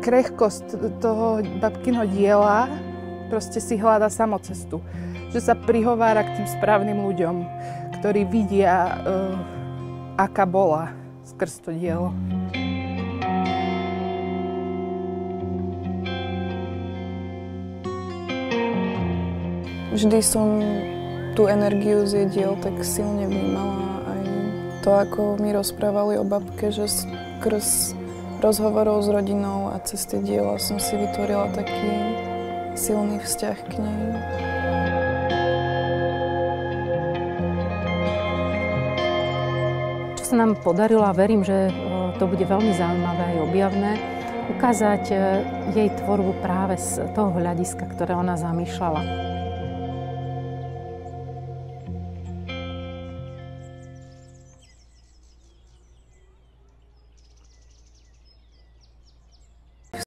krehkosť toho babkinho diela proste si hľada samocestu. Že sa prihovára k tým správnym ľuďom, ktorí vidia, aká bola skrz to dielo. Vždy som tú energiu z jej diel tak silne vnímala. Aj to, ako mi rozprávali o babke, že skrz rozhovorov s rodinou a cez tie diela som si vytvorila taký silný vzťah k nej. Čo sa nám podarilo, a verím, že to bude veľmi zaujímavé aj objavné, ukázať jej tvorbu práve z toho hľadiska, ktoré ona zamýšľala.